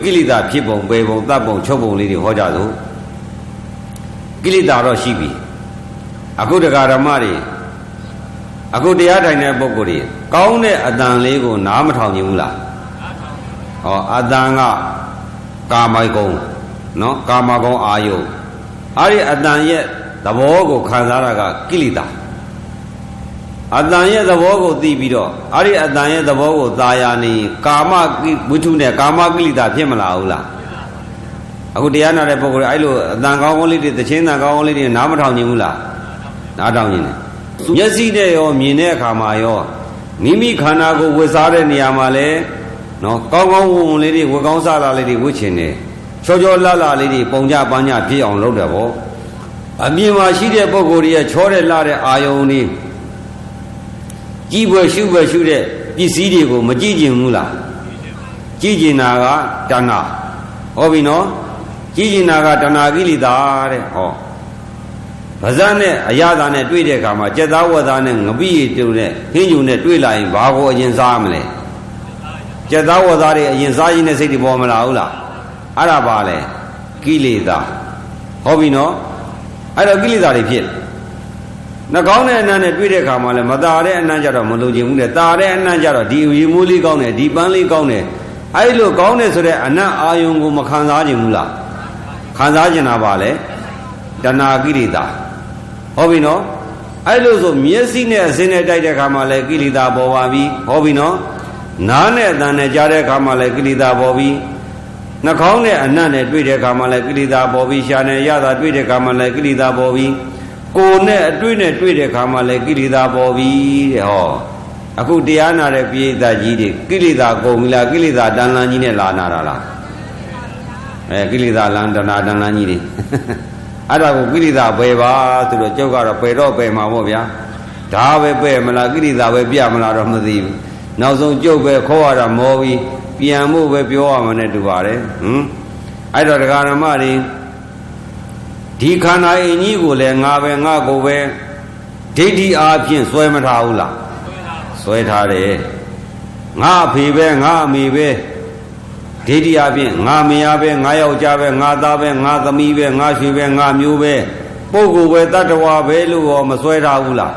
ကိလေသာဖြစ်ပုံပေပုံတပ်ပုံချုပ်ပုံလေးတွေဟောကြလို့ကိလေသာတော့ရှိပြီအခုတရားဓမ္မတွေအခုတရားထိုင်တဲ့ပုဂ္ဂိုလ်တွေကောင်းတဲ့အတန်လေးကိုနားမထောင်ခြင်းဘူးလားဟောအတန်ကကာမဂုဏ်နော်ကာမဂုဏ်အာယုအဲ့ဒီအတန်ရဲ့သဘောကိုခံစားတာကကိလေသာအတန်ရဲ့သဘောကိုသိပြီးတော့အဲ့ဒီအတန်ရဲ့သဘောကိုသာယာနေကာမဝိထုနဲ့ကာမကိလေသာဖြစ်မလာဘူးလားအခုတရားနာတဲ့ပုဂ္ဂိုလ်အဲ့လိုအတန်ကောင်းကောင်းလေးတွေသချင်းတန်ကောင်းကောင်းလေးတွေနားမထောင်ခြင်းဘူးလားနားထောင်ခြင်းတယ်မျက်စိနဲ့ရောမြင်တဲ့အခါမှာရောမိမိခန္ဓာကိုဝတ်စားတဲ့နေရာမှာလဲနော်ကောင်းကောင်းဝုံဝုံလေးတွေဝတ်ကောင်းစားလာလေးတွေဝတ်ချင်တယ်ချောချောလှလှလေးတွေပုံကြပန်းကြဖြစ်အောင်လုပ်တယ်ဗောအမြင်မှာရှိတဲ့ပုဂ္ဂိုလ်ရဲ့ချောတဲ့လှတဲ့အာယုန်တွေကြီးပွဲရှုပွဲရှုတဲ့ပစ္စည်းတွေကိုမကြည့်ကျင်ဘူးလားကြည့်ကျင်တာကတဏှာဟောပြီနော်ကြည့်ကျင်တာကတဏှာကိလေသာတဲ့ဟောဗဇတ်နဲ့အရသာနဲ့တွေ့တဲ့အခါမှာကြက်သားဝက်သားနဲ့ငပိရတုံနဲ့ဟင်းညူနဲ့တွေ့လာရင်ဘာကိုအရင်စားမလဲကြက်သားဝက်သားတွေအရင်စားရင်းနဲ့စိတ်တွေပေါ်မလာဘူးလားအဲ့ဒါပါလေကိလေသာဟောပြီနော်အဲ့တော့ကိလေသာတွေဖြစ်နှကောင်းတဲ့အနံ့နဲ့တွေ့တဲ့အခါမှာလည်းမตาတဲ့အနံ့ကြတော့မလုံချင်ဘူးတဲ့ตาတဲ့အနံ့ကြတော့ဒီရေမိုးလေးကောင်းတယ်ဒီပန်းလေးကောင်းတယ်အဲ့လိုကောင်းတယ်ဆိုတဲ့အနံ့အာယုံကိုမခံစားခြင်းဘူးလားခံစားခြင်းတာပါလေတဏှာကိလေသာဟောပြီနော်အဲ့လိုဆိုမျက်စိနဲ့အစင်းနဲ့တိုက်တဲ့အခါမှာလည်းကိလေသာပေါ်ပါပြီဟောပြီနော်နားနဲ့အသံနဲ့ကြားတဲ့အခါမှာလည်းကိလေသာပေါ်ပြီနှာခေါင်းနဲ့အနံ့နဲ့တွေ့တဲ့အခါမှာလည်းကိလေသာပေါ်ပြီရှာနဲ့ရတာတွေ့တဲ့အခါမှာလည်းကိလေသာပေါ်ပြီကိုယ်နဲ့အတွေ့နဲ့တွေ့တဲ့အခါမှာလည်းကိလေသာပေါ်ပြီတဲ့ဟောအခုတရားနာတဲ့ပိဋကကြီးတွေကိလေသာကုန်ပြီလားကိလေသာတန်လန်းကြီးနဲ့လာနာတာလားကိလေသာလန်းတဏှာတန်လန်းကြီးတွေအဲ့ဒါကိုကိလေသာပယ်ပါဆိုတော့ကျုပ်ကတော့ပယ်တော့ပယ်မှာပေါ့ဗျာဒါပဲပယ်မလားကိလေသာပဲပြမလားတော့မသိဘူးနောက်ဆုံးကျုပ်ပဲခေါ်ရတာမောပြီးပြန်ဖို့ပဲပြောရမှာနဲ့တူပါတယ်အဲ့တော့တရားဓမ္မတွေဒီခန္ဓာအင်းကြီးကိုလည်းငါပဲငါကိုပဲဒိဋ္ဌိအားဖြင့်စွဲမထားဘူးလားစွဲထားတယ်ငါအဖေပဲငါအမေပဲဒိဋ္ဌိအားဖြင့်ငါမယားပဲငါယောက်ျားပဲငါသားပဲငါသမီးပဲငါရွှေပဲငါမျိုးပဲပုဂ္ဂိုလ်ပဲတတ္တဝါပဲလို့ရောမစွဲထားဘူးလား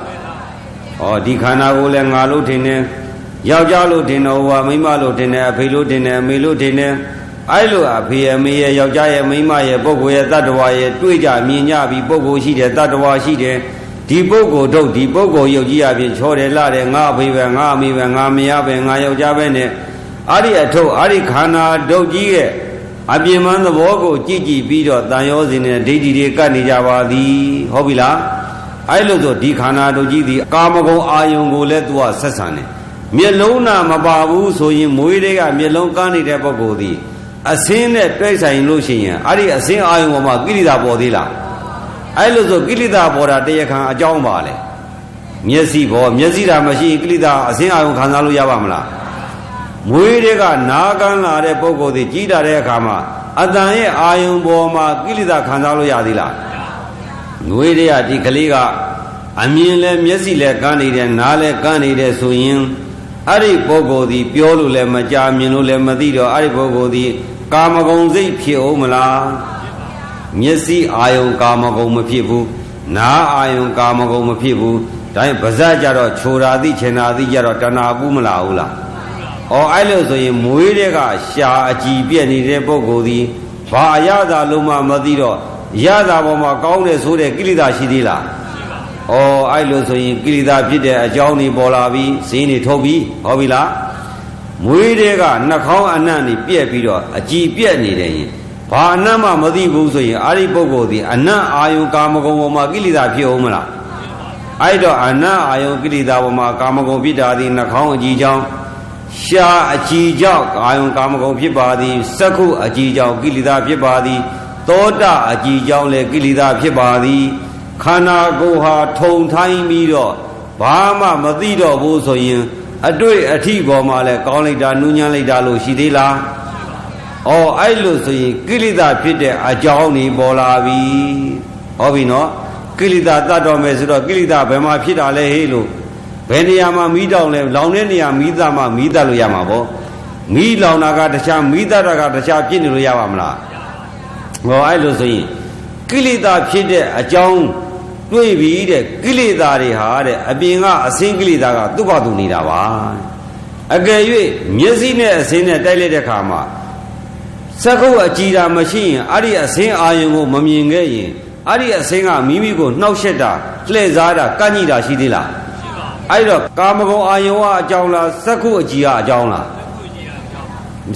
ဩဒီခန္ဓာကိုလည်းငါလို့ထင်တယ်ယောက်ျားလို့ထင်တယ်ဟိုကမိန်းမလို့ထင်တယ်အဖေလို့ထင်တယ်အမေလို့ထင်တယ်အဲ့လိုအဖေအမေရဲ့ယောက်ျားရဲ့မိန်းမရဲ့ပုဂ္ဂိုလ်ရဲ့တတ္တဝါရဲ့တွေ့ကြမြင်ကြပြီးပုဂ္ဂိုလ်ရှိတယ်တတ္တဝါရှိတယ်ဒီပုဂ္ဂိုလ်တို့ဒီပုဂ္ဂိုလ်ယုတ်ကြီးအပြင်ချောတယ်လှတယ်ငါအဖေပဲငါအမေပဲငါမယားပဲငါယောက်ျားပဲနဲ့အဲ့ဒီအထုပ်အဲ့ဒီခန္ဓာဒုတ်ကြီးရဲ့အပြင်မှန်သဘောကိုကြည့်ကြည့်ပြီးတော့တန်ရောစဉ်နဲ့ဒိဋ္ဌိတွေကပ်နေကြပါသည်ဟုတ်ပြီလားအဲ့လိုဆိုဒီခန္ဓာဒုတ်ကြီးဒီကာမဂုဏ်အာယုံကိုလည်းသူကဆက်ဆံတယ်မျက်လုံးနာမပါဘူးဆိုရင်မွေးတွေကမျက်လုံးကန်းနေတဲ့ပုဂ္ဂိုလ်ဒီအစင်းနဲ့တွဲဆိုင်လို့ရှိရင်အဲ့ဒီအစင်းအာယုံပေါ်မှာကိလေသာပေါ်သေးလားအဲ့လိုဆိုကိလေသာပေါ်တာတရားခံအကြောင်းပါလေမျက်စိပေါ်မျက်စိဓာတ်မရှိကိလေသာအစင်းအာယုံခံစားလို့ရပါမလားမွေးတွေကနာကန်းလာတဲ့ပုဂ္ဂိုလ်ဒီကြီးတာတဲ့အခါမှာအတန်ရဲ့အာယုံပေါ်မှာကိလေသာခံစားလို့ရသေးလားမွေးတွေကဒီကလေးကအမြင်လဲမျက်စိလဲကန်းနေတယ်နားလဲကန်းနေတယ်ဆိုရင်အဲ့ဒီပုဂ္ဂိုလ်ဒီပြောလို့လည်းမကြားမြင်လို့လည်းမသိတော့အဲ့ဒီပုဂ္ဂိုလ်ဒီကာမဂုဏ်စိတ်ဖြစ်အောင်မလားမျက်စိအာယုံကာမဂုဏ်မဖြစ်ဘူးနားအာယုံကာမဂုဏ်မဖြစ်ဘူးဒါရင်ပါးစပ်ကြတော့ခြုံတာသိချင်တာသိကြတော့တဏှာပူးမလာဘူးလားဩအဲ့လိုဆိုရင်မွေးတဲ့ကရှာအကြည်ပြက်နေတဲ့ပုဂ္ဂိုလ်ဒီဘာအရသာလုံးမှမသိတော့ရသာပေါ်မှာကောင်းတယ်ဆိုတဲ့ကိလေသာရှိသေးလားဩအဲ့လိုဆိုရင်ကိလေသာဖြစ်တဲ့အကြောင်းတွေပေါ်လာပြီးဈေးတွေထုတ်ပြီးဟောပြီလားမွေးတဲ့ကနှာခေါင်းအနံ့တွေပြက်ပြီးတော့အကြည်ပြက်နေတယ်ရင်ဘာအနံ့မှမသိဘူးဆိုရင်အဲ့ဒီပုဂ္ဂိုလ်ဒီအနံ့အာယုကာမဂုဏ်ပေါ်မှာကိလေသာဖြစ်အောင်မလားအဲ့တော့အနံ့အာယုကိလေသာပေါ်မှာကာမဂုဏ်ဖြစ်တာဒီနှာခေါင်းအကြည်ကြောင့်ရှာအကြည်ကြောင့်အာယုကာမဂုဏ်ဖြစ်ပါသည်စက္ခုအကြည်ကြောင့်ကိလေသာဖြစ်ပါသည်သောတာအကြည်ကြောင့်လည်းကိလေသာဖြစ်ပါသည်ခန္ဓာကိုယ်ဟာထုံထိုင်းပြီးတော့ဘာမှမသိတော့ဘူးဆိုရင်အတွေ့အထိပေါ်မှာလဲကောင်းလိုက်တာနူးညံ့လိုက်တာလို့ရှိသေးလားဩအဲ့လိုဆိုရင်ကိလေသာဖြစ်တဲ့အကြောင်းတွေပေါ်လာပြီဟောပြီနော်ကိလေသာတတ်တော်မယ်ဆိုတော့ကိလေသာဘယ်မှာဖြစ်တာလဲဟေးလို့ဘယ်နေရာမှာမီးတောင်လဲလောင်တဲ့နေရာမီးသားမှမီးတတ်လို့ရမှာပေါ့ မိလောင်နာကတခြားမိသားတာကတခြားဖြစ်နေလို့ရပါမလားဟောအဲ့လိုဆိုရင်ကိလေသာဖြစ်တဲ့အကြောင်းတွေ့ပြီတဲ့ကိလေသာတွေဟာတဲ့အပြင်ကအစင်းကိလေသာကသူ့ဘာသူနေတာပါအကယ်၍မျက်စိနဲ့အစင်းနဲ့တိုက်လိုက်တဲ့ခါမှာစက္ခုအကြည်တာမရှိရင်အဲ့ဒီအစင်းအာယုံကိုမမြင်ခဲ့ရင်အဲ့ဒီအစင်းကမိမိကိုနှောက်ယှက်တာလှည့်စားတာကန့်ညိတာရှိသေးလားအဲ့တော့ကာမဂုဏ်အာယုံကအကြောင်းလားစက္ခုအကြည်ကအကြောင်းလား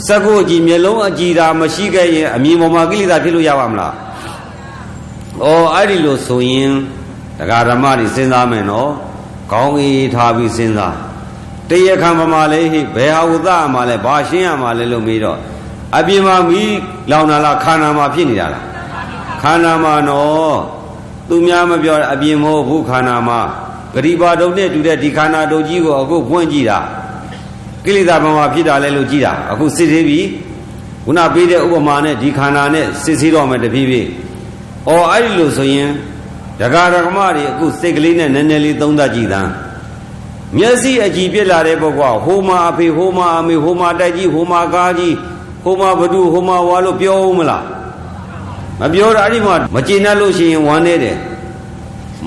စက္ခုအကြည်မျက်လုံးအကြည်တာမရှိခဲ့ရင်အမြင်ပေါ်မှာကိလေသာဖြစ်လို့ရပါမလားဩအဲ့ဒီလိုဆိုရင်တရားဓမ္မတွေစဉ်းစားမယ်နော်ခေါင်းအေးထားပြီးစဉ်းစားတရားခံပမာလဲဟိဘယ်ဟာဥဒမှာလဲဘာရှင်းရမှာလဲလို့မေးတော့အပြင်မှာမီးလောင်တာလားခန္ဓာမှာဖြစ်နေတာလားခန္ဓာမှာနော်သူများမပြောအပြင်မဟုတ်ဘူးခန္ဓာမှာဂရိပါဒုံနဲ့တူတဲ့ဒီခန္ဓာဒုံကြီးကိုအခုပွင့်ကြည့်တာကိလေသာပမာဖြစ်တာလဲလို့ကြည့်တာအခုစစ်သေးပြီခုနပေးတဲ့ဥပမာနဲ့ဒီခန္ဓာနဲ့စစ်သေးတော့မယ်တဖြည်းဖြည်းဩအဲ့ဒီလိုဆိုရင်ဒကာဒကမတွေအခုစိတ်ကလေးနဲ့နည်းနည်းလေးသုံးသပ်ကြည့်သမ်းမျက်စိအကြည်ပြစ်လာတဲ့ပုဂ္ဂိုလ်ဟိုမှာအဖေဟိုမှာအမေဟိုမှာတိုက်ကြီးဟိုမှာကားကြီးဟိုမှာဘဒုဟိုမှာဝါလို့ပြောဦးမလားမပြောတော့အဲ့ဒီမှာမကျေနပ်လို့ရှိရင်ဝမ်းနေတယ်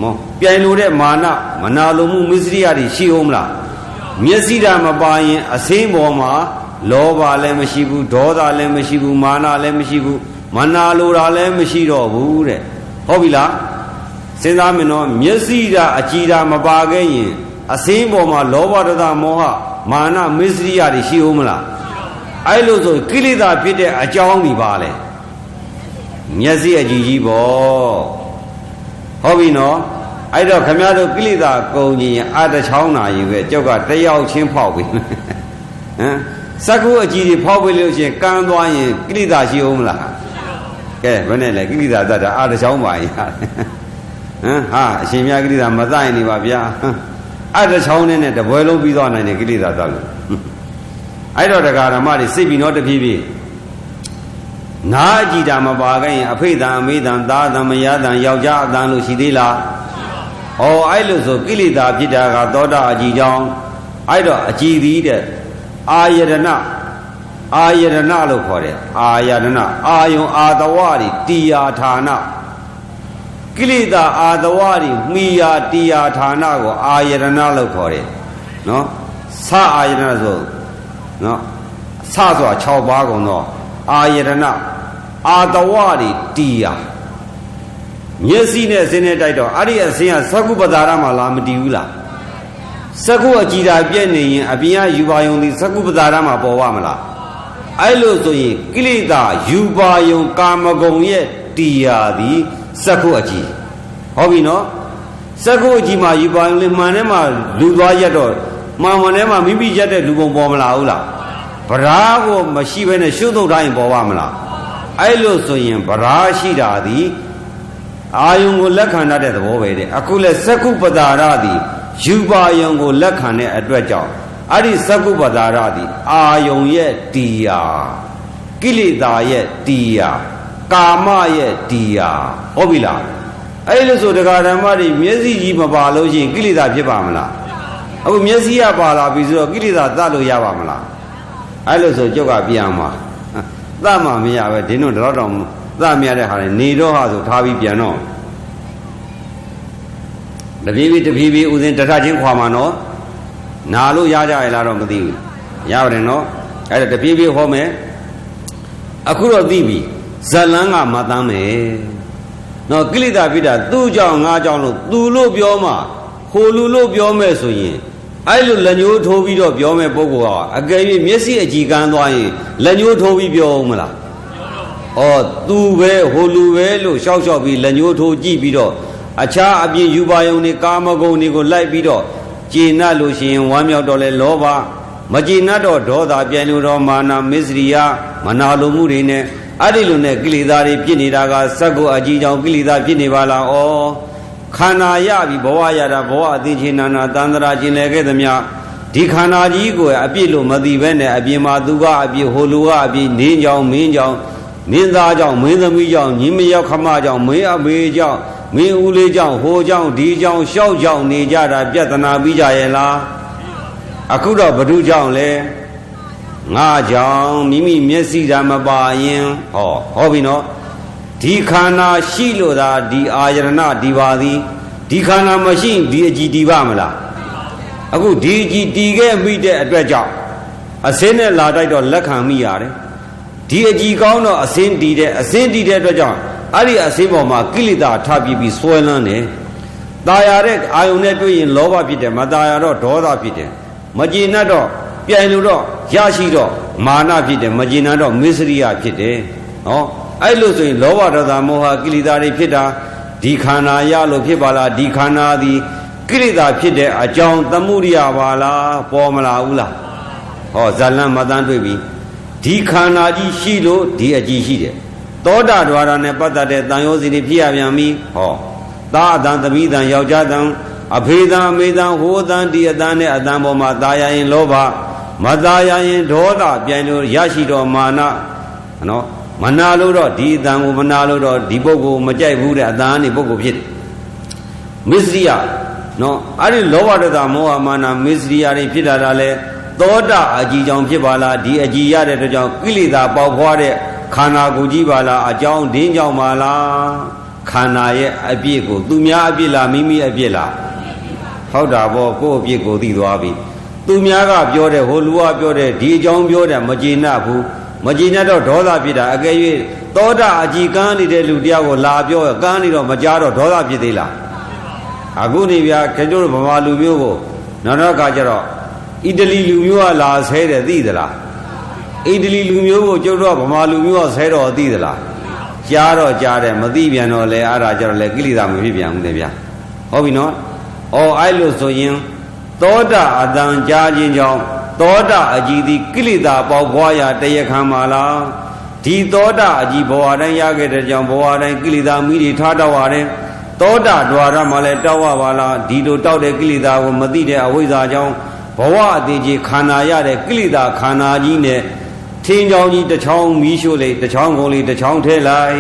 မောပြိုင်လို့တဲ့မာနမနာလိုမှုမစ္စရိယတွေရှိဦးမလားမျက်စိဓာတ်မပါရင်အစင်းပေါ်မှာလောဘလည်းမရှိဘူးဒေါသလည်းမရှိဘူးမာနလည်းမရှိဘူးမနာလိုတာလည်းမရှိတော့ဘူးတဲ့ဟုတ်ပြီလားစဉ်းစားမယ်နော်မျက်စိဓာတ်အကြည်ဓာတ်မပါခဲ့ရင်အစင်းပေါ်မှာလောဘဒေါသမောဟမာနမစ္စရိယတွေရှိဦးမလားအဲ့လိုဆိုကိလေသာဖြစ်တဲ့အကြောင်းဒီပါလေမျက်စိအကြည်ကြီးပေါ့ဟုတ်ပြီနော်အဲ့တော့ခမရတို့ကိလေသာကုန်ရင်အတချောင်းနာယူပဲကြောက်ကတယောက်ချင်းဖောက်ပြီဟမ်စက္ခုအကြည်တွေဖောက်ပြီလို့ရှိရင်ကမ်းသွားရင်ကိလေသာရှိဦးမလားကဲဘယ်နဲ့လဲကိလေသာသတ်တာအတချောင်းပါရင်ဟမ်ဟာအရှင်မြတ်ကိလေသာမသတ်ရင်နေပါဗျာအတချောင်းနဲ့တပွဲလုံးပြီးသွားနိုင်တယ်ကိလေသာသတ်လို့အဲ့တော့တရားဓမ္မတွေစိတ်ပြီးတော့တဖြည်းဖြည်းနာအကြည်တာမပါခဲ့ရင်အဖိတံအမေတံသာတံမယတံယောက်ျားအတန်လို့ရှိသေးလားဩအဲ့လိုဆိုကိလေသာဖြစ်တာကသောတာအကြည်ကြောင့်အဲ့တော့အကြည်သည်တဲ့အာယတနာလို့ခေါ်တယ်အာယတနာအာယုံအာတဝတွေတိယာဌာနကိလေသာအာတဝတွေမိယာတိယာဌာနကိုအာယတနာလို့ခေါ်တယ်နော်သအာယတနာဆိုနော်သဆိုတာ6ပါးကုန်တော့အာယတနာအာတဝတွေတီယာမျက်စိနဲ့အစင်းနဲ့တိုက်တော့အဲ့ဒီအစင်းကသက္ကုပ္ပဒါရမှာလားမတည်ဘူးလားသက္ကုအကြည်ဓာတ်ပြည့်နေရင်အပြင်ကယူပါယုံဒီသက္ကုပ္ပဒါရမှာပေါ်ပါမလားအဲ့လိုဆိုရင်ကိလေသာယူပါယုံကာမဂုဏ်ရဲ့တီယာသည်သက္ကုအကြည်ဟုတ်ပြီနော်သက္ကုအကြည်မှာယူပါယုံလေးမှန်ထဲမှာလူသွားရက်တော့မှန်ထဲမှာမိမိရက်တဲ့လူပုံပေါ်မလာဘူးလားဗရာကိုမရှိဘဲနဲ့ရှုပ်ထုတ်တိုင်းပေါ်ပါမလားအဲ့လိုဆိုရင်ဗရာရှိတာသည်အာယုံကိုလက်ခံတတ်တဲ့သဘောပဲတဲ့အခုလဲသက္ကုပ္ပဒါရသည်ယူပါယုံကိုလက်ခံတဲ့အတွက်ကြောင့်အဲ့ဒီသက္ကုပ္ပဒါရသည်အာယုံရဲ့တီယာကိလေသာရဲ့တီယာကာမရဲ့တီယာဟုတ်ပြီလားအဲ့လိုဆိုတရားဓမ္မတွေမျက်စိကြီးမပါလို့ရှိရင်ကိလေသာဖြစ်ပါမလားအခုမျက်စိကပါလာပြီဆိုတော့ကိလေသာသတ်လို့ရပါမလားအဲ့လိုဆိုကြောက်ကပြန်မှာသတ်မှမရပဲဒီတော့တော့သတ်မရတဲ့ဟာတွေနေတော့ဟာဆိုထားပြီးပြန်တော့တဖြည်းဖြည်းဥစဉ်တထချင်းခွာမှာနော်နာလို့ရကြရလားတော့မသိဘူးရပါတယ်နော်အဲ့ဒါတဖြည်းဖြည်းဟောမယ်အခုတော့သိပြီဇလန်းကမတမ်းမယ်နော်ကိလေသာဖြစ်တာသူ့ကြောင့်ငါကြောင့်လို့သူလို့ပြောမှဟိုလူလို့ပြောမယ်ဆိုရင်အဲ့လိုလက်ညှိုးထိုးပြီးတော့ပြောမဲ့ပုဂ္ဂိုလ်ကအကယ်၍မျက်စိအကြည်ကန်းသွားရင်လက်ညှိုးထိုးပြီးပြောအောင်မလားဩသူပဲဟိုလူပဲလို့ရှောက်ပြီးလက်ညှိုးထိုးကြည့်ပြီးတော့အခြားအပြင်ယူပါယုံတွေကာမဂုဏ်တွေကိုလိုက်ပြီးတော့ကျေနပ်လို့ရှိရင်ဝမ်းမြောက်တော့လဲလောဘမကျေနပ်တော့ဒေါသပြန်လို့တော့မာနမစ္စရိယမနာလိုမှုတွေနဲ့အဲ့ဒီလိုနဲ့ကိလေသာတွေဖြစ်နေတာကစက္ကုအကြည်ကြောင့်ကိလေသာဖြစ်နေပါလားဩခန္ဓာရပြီဘဝရတာဘဝအသိချင်းနာနာတန္တရာကျင်လည်ခဲ့သမျှဒီခန္ဓာကြီးကိုအပြစ်လို့မသိဘဲနဲ့အပြင်မှာသူကအပြစ်ဟိုလူကအပြစ်နင်းကြောင်မင်းကြောင်နင်းသားကြောင့်မင်းသမီးကြောင့်ညီမရောက်ခမကြောင့်မင်းအမေကြောင့်မင်းဦးလေးကြောင့်ဟိုကြောင့်ဒီကြောင့်ရှောက်ကြောင့်နေကြတာပြဿနာပြီးကြရဲ့လားအခုတော့ဘု து ကြောင့်လဲ ငါကြောင့်မိမိမျက်စိဓာမပါရင်ဟောပြီနော်ဒီခန္ဓာရှိလို့သာဒီအာယရဏဒီပါသည်ဒီခန္ဓာမရှိဒီအကြည်ဒီပါမလားအခုဒီအကြည်တီခဲ့မိတဲ့အတွက်ကြောင့်အစင်းနဲ့လာတိုက်တော့လက်ခံမိရတယ်ဒီအကြည်ကောင်းတော့အစင်းတီတဲ့အစင်းတီတဲ့အတွက်ကြောင့်အဲ့ဒီအစင်းပေါ်မှာကိလေသာထပ်ပြီးဆွဲလန်းတယ်ตายရတဲ့အာယုန်နဲ့တွေ့ရင်လောဘဖြစ်တယ်မตายရတော့ဒေါသဖြစ်တယ်မကျေနပ်တော့ပြိုင်လို့တော့ရရှိတော့မာနဖြစ်တယ်မကျေနပ်တော့မစ္စရိယဖြစ်တယ်ဟောအဲ့လိုဆိုရင်လောဘဒေါသမောဟကိလေသာတွေဖြစ်တာဒီခန္ဓာရလို့ဖြစ်ပါလားဒီခန္ဓာသည်ကိလေသာဖြစ်တဲ့အကြောင်းသမှုရိယပါလားပေါ်မလာဘူးလားဟောဇလံမတန်းတွေ့ပြီဒီခန္ဓာကြီးရှိလို့ဒီအကြည်ရှိတယ်သောတာဒွါရနဲ့ပတ်သက်တဲ့တန်ရောစီတွေဖြစ်ရပြန်ပြီဟောသာအတန်သမီးတန်ယောက်ျားတန်အဖေတန်အမေတန်ဟိုတန်ဒီအတန်နဲ့အတန်ပေါ်မှာตายရရင်လောဘမตายရရင်ဒေါသပြိုင်လို့ရရှိတော့မာနနော်မနာလို့တော့ဒီအတန်ကိုမနာလို့တော့ဒီပုဂ္ဂိုလ်မကြိုက်ဘူးတဲ့အတန်ကနေပုဂ္ဂိုလ်ဖြစ်တယ်မစ္စရိယနော်အဲ့ဒီလောဘဒေါသမောဟမာနမစ္စရိယတွေဖြစ်လာတာလဲသောတာအကြည်ကြောင့်ဖြစ်ပါလားဒီအကြည်ရတဲ့အတွက်ကြောင့်ကိလေသာပေါက်ဖွားတဲ့ခန္ဓာကိုယ်ကြီးပါလားအကြောင်းဒင်းကြောင့်ပါလားခန္ဓာရဲ့အပြစ်ကိုသူများအပြစ်လားမိမိအပြစ်လားဟုတ်တာပေါ့ကိုယ့်အပြစ်ကိုသိသွားပြီသူများကပြောတယ်ဟိုလူကပြောတယ်ဒီအကြောင်းပြောတယ်မကျေနပ်ဘူးမကျေနပ်တော့ဒေါသဖြစ်တာအကယ်၍သောတာအကြည်ကန်းနေတဲ့လူတယောက်ကိုလာပြောကန်းနေတော့မကြားတော့ဒေါသဖြစ်သေးလားအခုနေဗျာခင်ဗျတို့ဗမာလူမျိုးကိုနောက်ခါကျတော့အီတလီလူမျိုးကလာဆဲတယ်သိသလားအီတလီလူမျိုးကိုကျုပ်တို့ဗမာလူမျိုးကဆဲတော့သိသလားကြားတော့ကြားတယ်မသိပြန်တော့လေအဲ့ဒါကျတော့လေကိလေသာမဖြစ်ပြန်ဘူးလေဗျာဟုတ်ပြီနော်အဲ့လိုဆိုရင်သောတာအတန်ကြားခြင်းကြောင့်သောတာအကြည်သည်ကိလေသာပေါက်ဖွားရာတရားခံပါလားဒီသောတာအကြည်ဘဝတိုင်းရခဲ့တဲ့ကြောင့်ဘဝတိုင်းကိလေသာမိတွေထားတော့ရတယ်သောတာဒွါရမှာလည်းတောက်ရပါလားဒီလိုတောက်တဲ့ကိလေသာကိုမသိတဲ့အဝိဇ္ဇာကြောင့်ဘဝအသေးကြီးခန္ဓာရတဲ့ကိလေသာခန္ဓာကြီးနဲ့ထင်းချောင်းကြီးတစ်ချောင်းမီးရှို့လိုက်တစ်ချောင်းကုန်လေးတစ်ချောင်းထဲလိုက်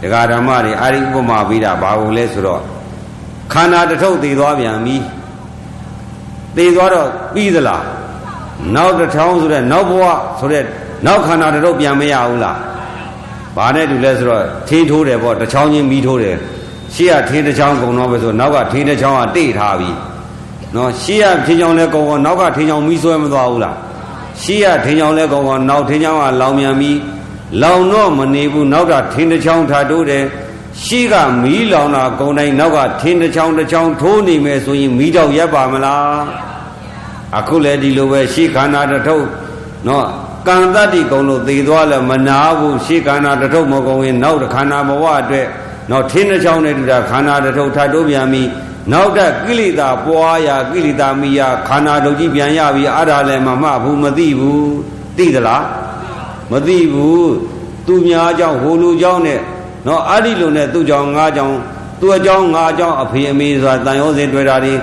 ဒကာဓမ္မတွေအာရိဥပမာပေးတာဘာလို့လဲဆိုတော့ခန္ဓာတစ်ထုပ်တည်သွားပြန်ပြီတည်သွားတော့ပြီးသလားနောက်တစ်ချောင်းဆိုတဲ့နောက်ဘဝဆိုတဲ့နောက်ခန္ဓာတစ်ထုပ်ပြန်မရဘူးလားဘာနဲ့တူလဲဆိုတော့ထင်းထိုးတယ်ပေါ့တစ်ချောင်းချင်းမီးထိုးတယ်ရှေ့ကထင်းတစ်ချောင်းကုန်တော့ပဲဆိုနောက်ကထင်းတစ်ချောင်းကတိတ်ထားပြီနော်ရှေ့ကထင်းချောင်းလဲကုန်နောက်ကထင်းချောင်းမီးဆွဲမသွားဘူးလားရှေ့ကထင်းချောင်းလဲကုန်နောက်ထင်းချောင်းကလောင်မြန်ပြီးလောင်တော့မနေဘူးနောက်ကထင်းတစ်ချောင်းထားတိုးတယ်ရှေ့ကမီးလောင်တာကုန်တိုင်းနောက်ကထင်းတစ်ချောင်းထိုးနေမယ်ဆိုရင်မီးတော့ရပ်ပါမလားအခုလည်းဒီလိုပဲရှေ့ခန္ဓာတစ်ထုပ်နော်ကံတတ္တိကုံလို့သေသွားလဲမနာဘူးရှေ့ခန္ဓာတစ်ထုပ်မကုန်ရင်နောက်ခန္ဓာဘဝအတွက်နော်ထင်းတစ်ချောင်းနဲ့တူတာခန္ဓာတစ်ထုပ်ထပ်တိုးပြန်ပြီးနောက်တဲ့ကိလေသာပွားရာကိလေသာမိယာခန္ဓာတို့ကြီးပြန်ရပြီအဲ့ဒါလည်းမမှဘူးမသိဘူးသိသလားမသိဘူးသူများကြောင့်ဟိုလူကြောင့်နဲ့နော်အဲ့ဒီလိုနဲ့သူ့ကြောင့်ငါကြောင့်သူ့အကြောင်းငါကြောင့်အဖေအမေဆိုတာတန်ရောစင်တွေ့တာတွေ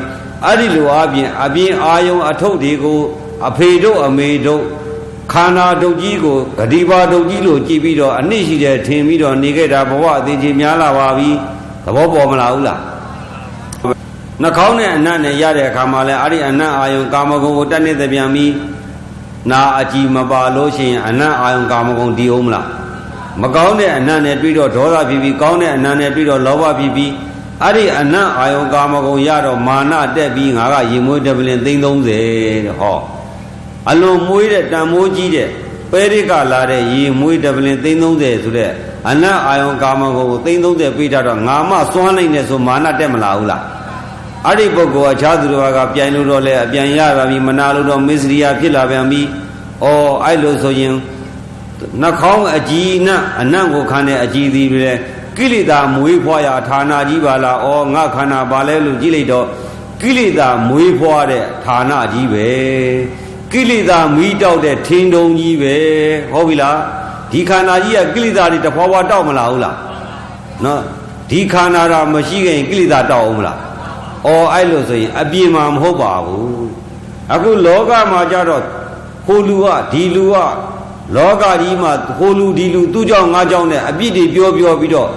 အဲ့ဒီလိုအပြင်အာယုံအထုပ်တွေကိုအဖေတို့အမေတို့ခန္ဓာဒုတ်ကြီးကိုဂတိပါဒုတ်ကြီးလို့ကြည်ပြီးတော့အနစ်ရှိတယ်ထင်ပြီးတော့နေခဲ့တာဘဝအသေးချေများလာပါပြီသဘောပေါ်မလားဘူးလားနှာခေါင်းနဲ့အနံ့နဲ့ရတဲ့အခါမှာလဲအဲ့ဒီအနံ့အာယုံကာမဂုဏ်ကိုတက်နေတဲ့ပြန်ပြီးနာအကြည်မပါလို့ရှိရင်အနံ့အာယုံကာမဂုဏ်တည်အောင်မလားမကောင်းတဲ့အနံ့နဲ့တွေ့တော့ဒေါသဖြစ်ပြီးကောင်းတဲ့အနံ့နဲ့တွေ့တော့လောဘဖြစ်ပြီးအဲ့ဒီအနံ့အာယုံကာမဂုဏ်ရတော့မာနတက်ပြီးငါကရင်မွေးတပလင်သိန်း30တဲ့ဟောအလွန်မွေးတဲ့တန်မိုးကြီးတဲ့ပဲရိကလာတဲ့ရေမွေးတပလင်သိန်း30ဆိုတဲ့အနံ့အာယုံကာမဂုဏ်ကိုသိန်း30ပေးထားတော့ငါမှစွမ်းနိုင်တယ်ဆိုမာနတက်မလာဘူးလားအဲ့ဒီပုဂ္ဂိုလ်အခြားသူတွေကပြိုင်လို့တော့လေအပြန်ရပါပြီမနာလို့တော့မစ္စရိယဖြစ်လာပြန်ပြီအဲ့လိုဆိုရင်နှာခေါင်းအကြည်နဲ့အနံ့ကိုခံတဲ့အကြည်သည်ပဲကိလေသာမွေးဖွားရာဌာနကြီးပါလားငါခန္ဓာပါလဲလို့ကြည့်လိုက်တော့ကိလေသာမွေးဖွားတဲ့ဌာနကြီးပဲကိလေသာမီးတောက်တဲ့ထင်းတုံကြီးပဲဟုတ်ပြီလားဒီခန္ဓာကြီးကကိလေသာတွေတဖွာဖွာတောက်မလားဟုတ်လားနော်ဒီခန္ဓာတာမရှိခင်ကိလေသာတောက်အောင်မလားအဲ့လိုဆိုရင်အပြင်းမှာမဟုတ်ပါဘူးအခုလောကမှာကြတော့ဟိုလူကဒီလူကလောကကြီးမှာဟိုလူဒီလူသူ့ကြောင့်ငါကြောင့်နဲ့အပြစ်တွေပြောပြီးတော့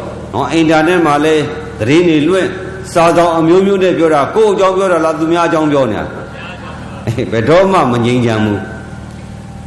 အင်တာနက်မှာလဲသတင်းတွေလွှင့်စာဆောင်အမျိုးမျိုးနဲ့ပြောတာကိုယ့်အကြောင်းပြောတာလားသူများအကြောင်းပြောနေတာဘယ်တော့မှမငြိမ်းချမ်းဘူး